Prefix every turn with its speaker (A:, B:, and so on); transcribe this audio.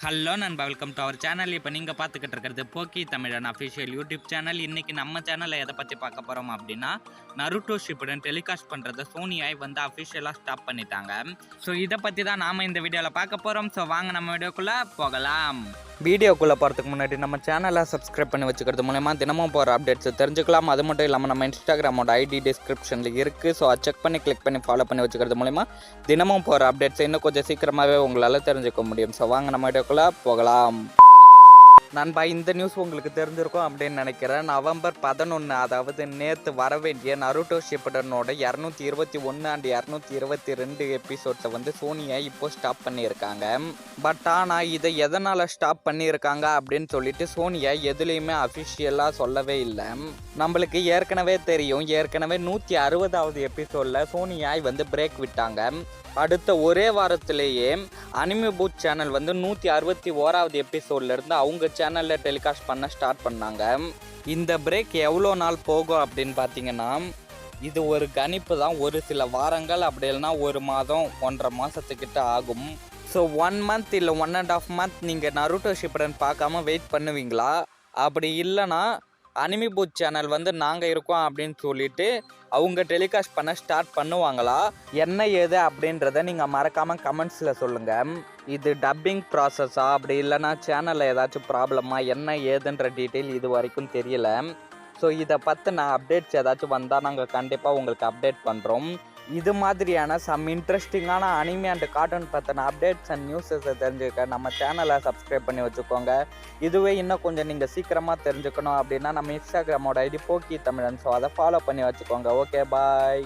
A: Hello நண்பா, welcome to our channel. இப்போ நீங்கள் பார்த்துக்கிட்டு இருக்கிறது போக்கி தமிழன் அஃபிஷியல் யூடியூப் சேனல். இன்றைக்கி நம்ம சேனலில் எதை பற்றி பார்க்க போகிறோம் அப்படின்னா, நருட்டோ ஷிப்புடன் டெலிகாஸ்ட் பண்ணுறத சோனியாய் வந்து அஃபிஷியலாக ஸ்டாப் பண்ணிட்டாங்க. ஸோ இதை பற்றி தான் நாம் இந்த வீடியோவில் பார்க்க போகிறோம். ஸோ வாங்க நம்ம வீடியோக்குள்ளே போகலாம். வீடியோக்குள்ளே போகிறதுக்கு முன்னாடி நம்ம சேனலை சப்ஸ்கிரைப் பண்ணி வச்சுக்கிறது மூலமா தினமும் போகிற அப்டேட்ஸ் தெரிஞ்சுக்கலாம். அது மட்டும் இல்லாமல் நம்ம இன்ஸ்டாகிராமோட ஐடி டிஸ்கிரிப்ஷனில் இருக்குது. ஸோ செக் பண்ணி கிளிக் பண்ணி ஃபாலோ பண்ணி வச்சுக்கிறது மூலமா தினமும் போகிற அப்டேட்ஸ் இன்னும் கொஞ்சம் சீக்கிரமாகவே உங்களால் தெரிஞ்சுக்க முடியும். ஸோ வாங்க நம்ம வீடியோக்குள்ளே போகலாம். நண்பா, இந்த நியூஸ் உங்களுக்கு தெரிஞ்சிருக்கும் அப்படின்னு நினைக்கிறேன். நவம்பர் 11, அதாவது நேற்று வர வேண்டிய நருட்டோ ஷிப்புடனோட 221 அண்ட் 222 எபிசோட்ஸை வந்து சோனியா இப்போ ஸ்டாப் பண்ணியிருக்காங்க. பட் ஆனால் இதை எதனால் ஸ்டாப் பண்ணியிருக்காங்க அப்படின்னு சொல்லிட்டு சோனியா எதுலேயுமே அஃபிஷியலாக சொல்லவே இல்லை. நம்மளுக்கு ஏற்கனவே தெரியும், ஏற்கனவே 160வது எபிசோடில் சோனியாய் வந்து பிரேக் விட்டாங்க. அடுத்த ஒரே வாரத்திலேயே அனிமி பூத் சேனல் வந்து 161வது எபிசோட்லேருந்து அவங்க சேனலில் டெலிகாஸ்ட் பண்ண ஸ்டார்ட் பண்ணாங்க. இந்த பிரேக் எவ்வளோ நாள் போகும் அப்படின்னு பார்த்தீங்கன்னா, இது ஒரு கணிப்பு தான். ஒரு சில வாரங்கள், அப்படி இல்லைன்னா ஒரு மாதம், 1.5 மாதத்துக்கிட்ட ஆகும். ஸோ 1 மந்த் இல்லை 1.5 மந்த் நீங்கள் நருட்டோ ஷிப்புடன் பார்க்காம வெயிட் பண்ணுவீங்களா? அப்படி இல்லைன்னா அனிமி பூத் சேனல் வந்து நாங்கள் இருக்கோம் அப்படின்னு சொல்லிட்டு அவங்க டெலிகாஸ்ட் பண்ண ஸ்டார்ட் பண்ணுவாங்களா? என்ன ஏது அப்படின்றத நீங்கள் மறக்காமல் கமெண்ட்ஸில் சொல்லுங்கள். இது டப்பிங் ப்ராசஸா, அப்படி இல்லைன்னா சேனலில் ஏதாச்சும் ப்ராப்ளமா, என்ன ஏதுன்ற டீட்டெயில் இது வரைக்கும் தெரியல. ஸோ இதை பற்றின அப்டேட்ஸ் ஏதாச்சும் வந்தால் நாங்கள் கண்டிப்பாக உங்களுக்கு அப்டேட் பண்ணுறோம். இது மாதிரியான சம் இன்ட்ரெஸ்டிங்கான அனிமி அண்ட் கார்ட்டூன் பற்றின அப்டேட்ஸ் அண்ட் நியூஸஸை தெரிஞ்சுக்க நம்ம சேனலை சப்ஸ்கிரைப் பண்ணி வச்சுக்கோங்க. இதுவே இன்னும் கொஞ்சம் நீங்கள் சீக்கிரமாக தெரிஞ்சுக்கணும் அப்படின்னா நம்ம இன்ஸ்டாகிராமோட ஐடி போக்கி தமிழன். ஸோ அதை ஃபாலோ பண்ணி வச்சுக்கோங்க. ஓகே, பாய்.